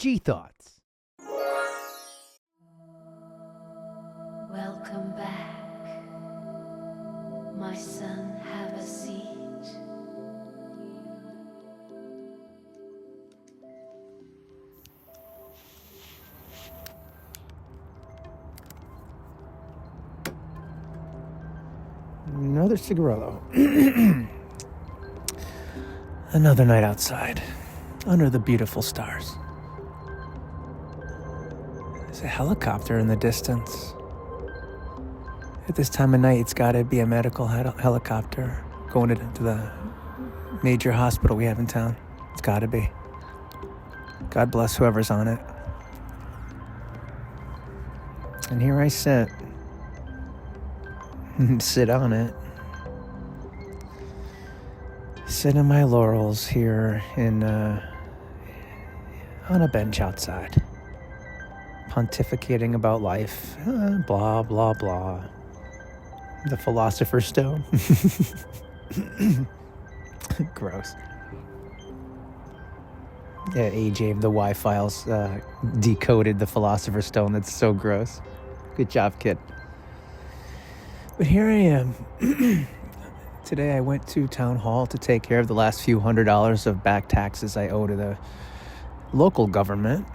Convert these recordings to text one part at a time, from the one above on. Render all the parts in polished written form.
G-thoughtz. Welcome back. My son, have a seat. Another cigarillo. Another night outside, under the beautiful stars. There's a helicopter in the distance. At this time of night, it's got to be a medical helicopter going to the major hospital we have in town. It's got to be. God bless whoever's on it. And here I sit. Sit on it. Sit in my laurels here on a bench outside. Pontificating about life. Blah, blah, blah. The Philosopher's Stone. Gross. Yeah, AJ of the Y files decoded the Philosopher's Stone. That's so gross. Good job, kid. But here I am. Today I went to town hall to take care of the last few $100s of back taxes I owe to the local government.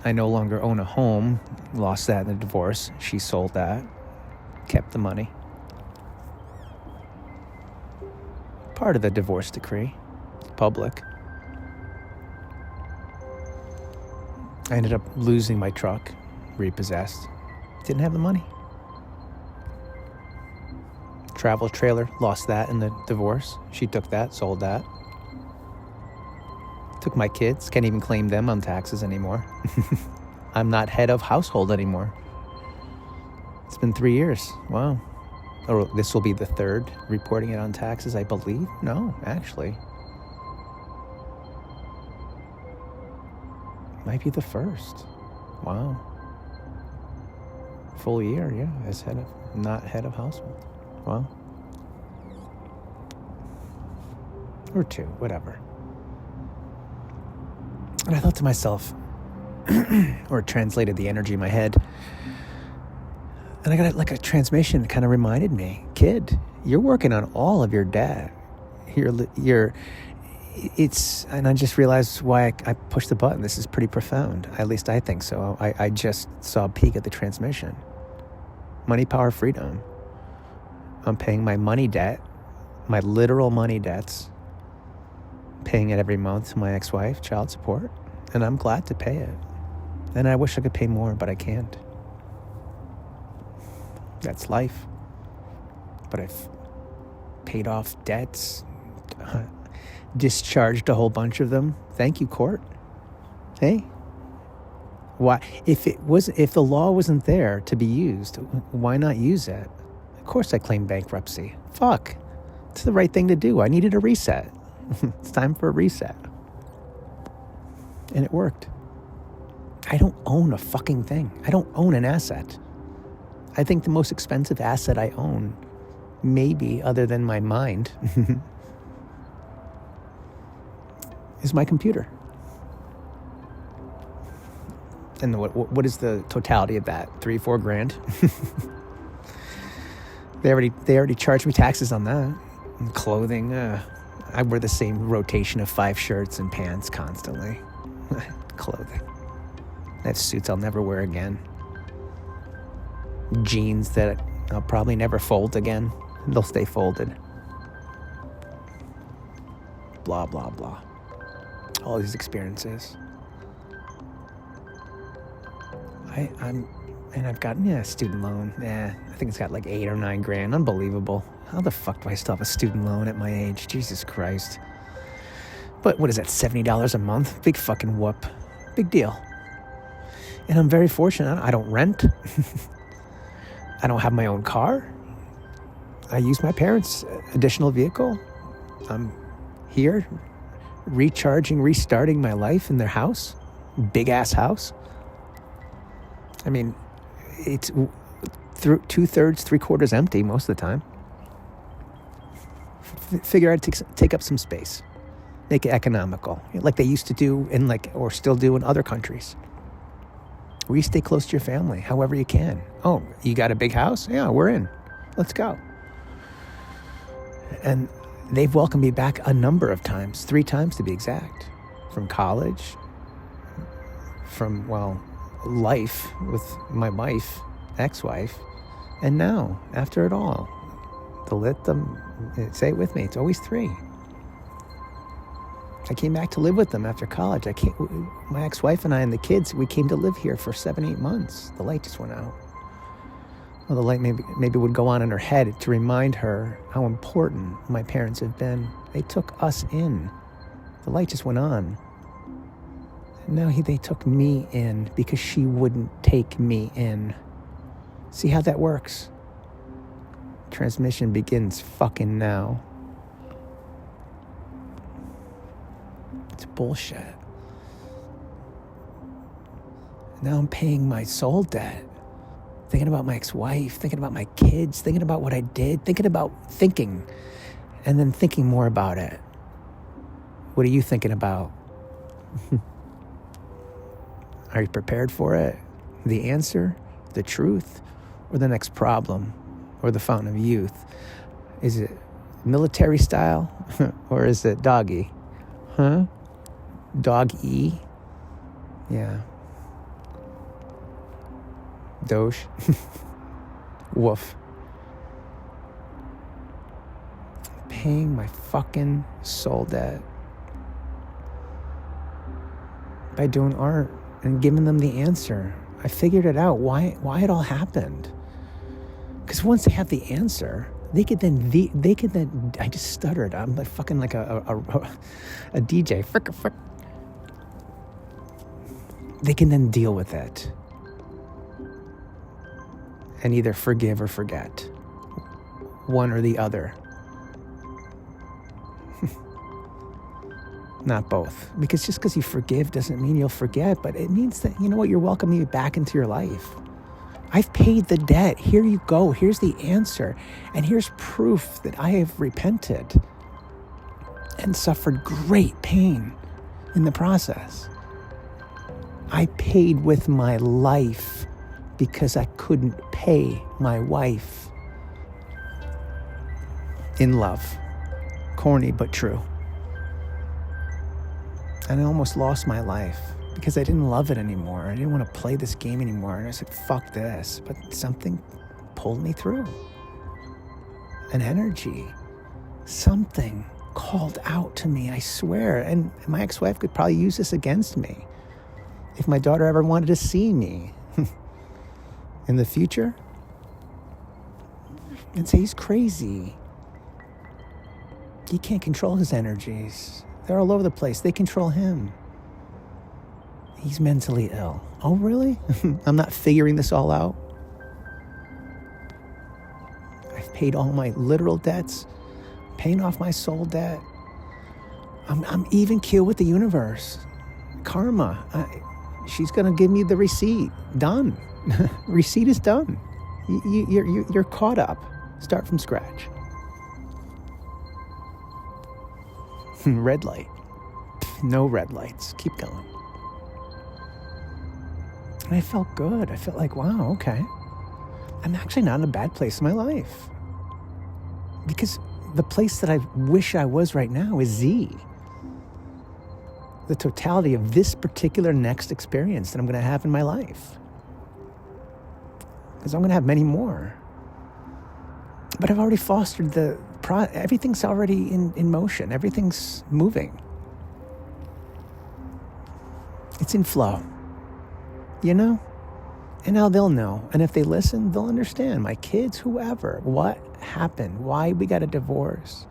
I no longer own a home. Lost that in a divorce. She sold that. Kept the money. Part of the divorce decree. Public. I ended up losing my truck. Repossessed. Didn't have the money. Travel trailer, lost that in the divorce. She took that, sold that. Took my kids, can't even claim them on taxes anymore. I'm not head of household anymore. It's been 3 years. Wow. Or this will be the third reporting it on taxes, I believe. No, actually. Might be the first. Wow. Full year, yeah, as not head of household. Well, or two, whatever. And I thought to myself, or translated the energy in my head, and I got a transmission that kind of reminded me, kid, you're working on all of your debt. And I just realized why I pushed the button. This is pretty profound. At least I think so. I just saw a peek at the transmission. Money, power, freedom. I'm paying my money debt, my literal money debts, paying it every month to my ex-wife, child support, and I'm glad to pay it. And I wish I could pay more, but I can't. That's life. But I've paid off debts, discharged a whole bunch of them. Thank you, court. Hey, why? If the law wasn't there to be used, why not use it? Of course I claim bankruptcy. Fuck. It's the right thing to do. I needed a reset. It's time for a reset. And it worked. I don't own a fucking thing. I don't own an asset. I think the most expensive asset I own, maybe other than my mind, is my computer. And what is the totality of that? $3-4 grand? They already charged me taxes on that. And clothing, I wear the same rotation of 5 shirts and pants constantly. Clothing. I have suits I'll never wear again. Jeans that I'll probably never fold again. They'll stay folded. Blah, blah, blah. All these experiences. I've gotten a student loan. I think it's got like 8 or 9 grand. Unbelievable. How the fuck do I still have a student loan at my age? Jesus Christ. But what is that, $70 a month? Big fucking whoop. Big deal. And I'm very fortunate. I don't rent. I don't have my own car. I use my parents' additional vehicle. I'm here restarting my life in their house. Big ass house. I mean, it's 2/3, 3/4 empty most of the time. Figure I'd take up some space. Make it economical, like they used to do or still do in other countries. Where you stay close to your family, however you can. Oh, you got a big house? Yeah, we're in. Let's go. And they've welcomed me back a number of times, 3 times to be exact. From college, from, life with my wife, ex-wife, and now, after it all, to let them, say it with me, it's always 3. I came back to live with them after college. My ex-wife and I and the kids, we came to live here for 7-8 months. The light just went out. Well, the light maybe would go on in her head to remind her how important my parents have been. They took us in. The light just went on. And now they took me in because she wouldn't take me in. See how that works? Transmission begins fucking now. It's bullshit. Now I'm paying my soul debt. Thinking about my ex-wife, thinking about my kids, thinking about what I did, thinking, and then thinking more about it. What are you thinking about? Are you prepared for it? The answer, the truth, or the next problem, or the fountain of youth? Is it military style, or is it doggy? Huh? Dog-E? Yeah. Doge. Woof. Paying my fucking soul debt by doing art and giving them the answer. I figured it out, why it all happened. Because once they have the answer, they could then, I just stuttered. I'm like fucking like a DJ. Frick. They can then deal with it and either forgive or forget. One or the other. Not both. Because just because you forgive doesn't mean you'll forget, but it means that, you know what, you're welcoming me back into your life. I've paid the debt. Here you go. Here's the answer. And here's proof that I have repented and suffered great pain in the process. I paid with my life because I couldn't pay my wife. In love. Corny but true. And I almost lost my life because I didn't love it anymore. I didn't want to play this game anymore. And I said, fuck this. But something pulled me through. An energy. Something called out to me, I swear. And my ex-wife could probably use this against me if my daughter ever wanted to see me in the future and say he's crazy. He can't control his energies. They're all over the place. They control him. He's mentally ill. Oh, really? I'm not figuring this all out. I've paid all my literal debts, paying off my soul debt. I'm even keel with the universe. Karma. She's going to give me the receipt. Done. Receipt is done. You're caught up. Start from scratch. Red light. No red lights. Keep going. And I felt good. I felt like, wow, okay. I'm actually not in a bad place in my life. Because the place that I wish I was right now is Z. The totality of this particular next experience that I'm going to have in my life. Because I'm going to have many more. But I've already fostered everything's already in motion. Everything's moving. It's in flow. You know? And now they'll know. And if they listen, they'll understand. My kids, whoever. What happened? Why we got a divorce?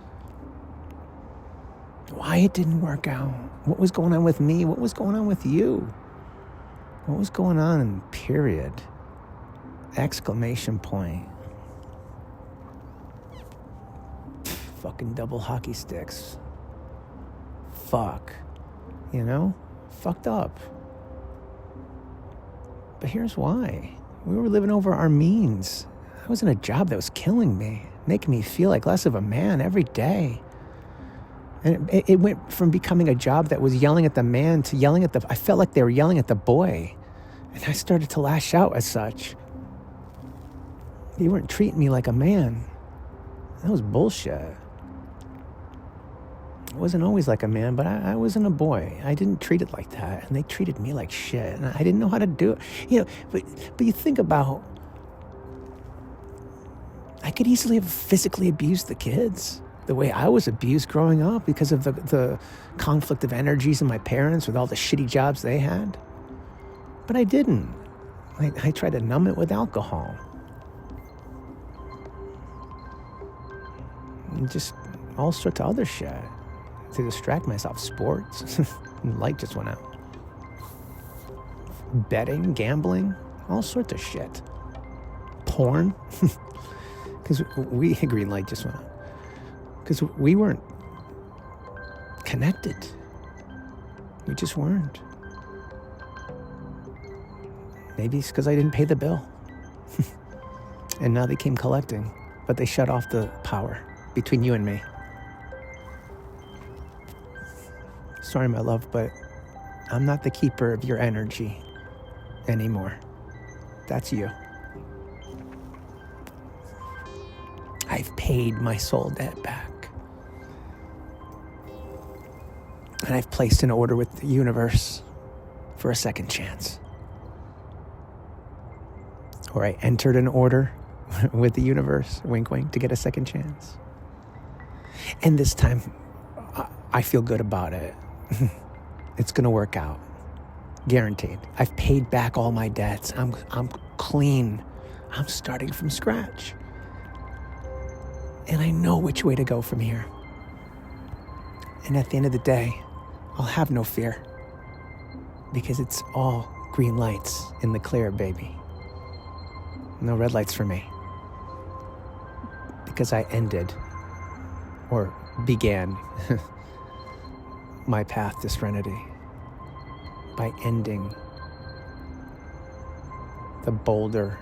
Why it didn't work out? What was going on with me? What was going on with you? What was going on? Period. Exclamation point. Fucking double hockey sticks. Fuck. You know? Fucked up. But here's why. We were living over our means. I was in a job that was killing me, making me feel like less of a man every day. And it went from becoming a job that was yelling at the man to yelling at I felt like they were yelling at the boy. And I started to lash out as such. They weren't treating me like a man. That was bullshit. I wasn't always like a man, but I wasn't a boy. I didn't treat it like that. And they treated me like shit. And I didn't know how to do it. But you think about, I could easily have physically abused the kids the way I was abused growing up because of the conflict of energies in my parents with all the shitty jobs they had. But I didn't. I tried to numb it with alcohol. And just all sorts of other shit to distract myself. Sports. The light just went out. Betting, gambling, all sorts of shit. Porn. Because green light just went out. Because we weren't connected. We just weren't. Maybe it's because I didn't pay the bill. And now they came collecting, but they shut off the power between you and me. Sorry, my love, but I'm not the keeper of your energy anymore. That's you. I've paid my soul debt back. And I've placed an order with the universe for a second chance. Or I entered an order with the universe, wink, wink, to get a second chance. And this time, I feel good about it. It's going to work out. Guaranteed. I've paid back all my debts. I'm clean. I'm starting from scratch. And I know which way to go from here. And at the end of the day, I'll have no fear. Because it's all green lights in the clear, baby. No red lights for me. Because I ended, or began, my path to serenity by ending the boulder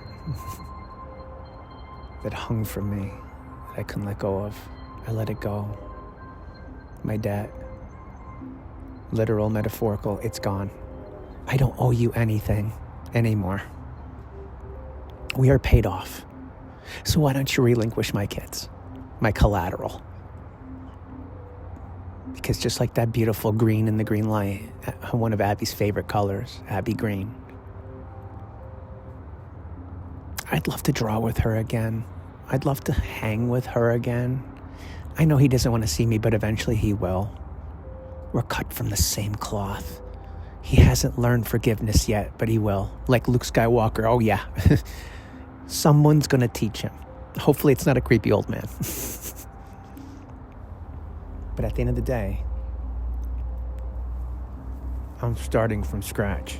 that hung from me that I couldn't let go of. I let it go. My debt, literal, metaphorical, it's gone. I don't owe you anything anymore. We are paid off. So why don't you relinquish my kids, my collateral? Because just like that beautiful green in the green light, one of Abby's favorite colors, Abby green, I'd love to draw with her again. I'd love to hang with her again. I know he doesn't want to see me, but eventually he will. We're cut from the same cloth. He hasn't learned forgiveness yet, but he will. Like Luke Skywalker, oh yeah. Someone's going to teach him. Hopefully it's not a creepy old man. But at the end of the day, I'm starting from scratch.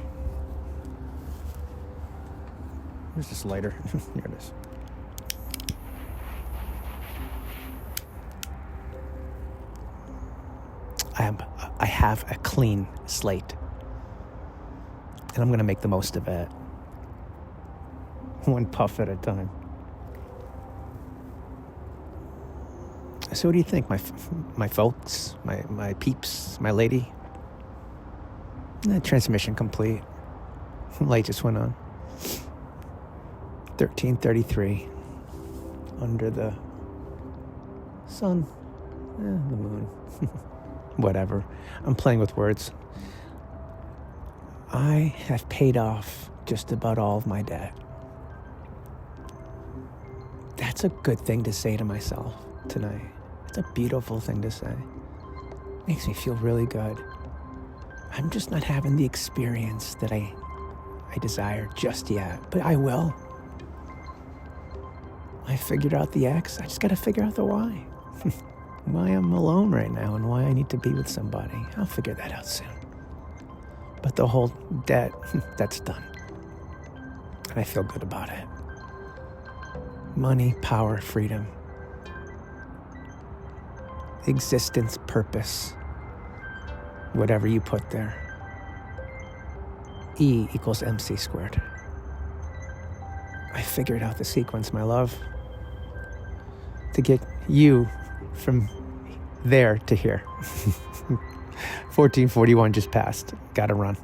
Where's this lighter? Here it is. I have a clean slate. And I'm going to make the most of it. One puff at a time. So what do you think, my folks, my peeps, my lady? Transmission complete. Light just went on. 13:33. Under the sun. The moon. Whatever. I'm playing with words. I have paid off just about all of my debt. That's a good thing to say to myself tonight. It's a beautiful thing to say. Makes me feel really good. I'm just not having the experience that I desire just yet, but I will. I figured out the X. I just got to figure out the Y. Why I'm alone right now and why I need to be with somebody. I'll figure that out soon. But the whole debt, that's done. And I feel good about it. Money, power, freedom. Existence, purpose. Whatever you put there. E equals MC squared. I figured out the sequence, my love. To get you from there to here. 1441 just passed. Gotta run.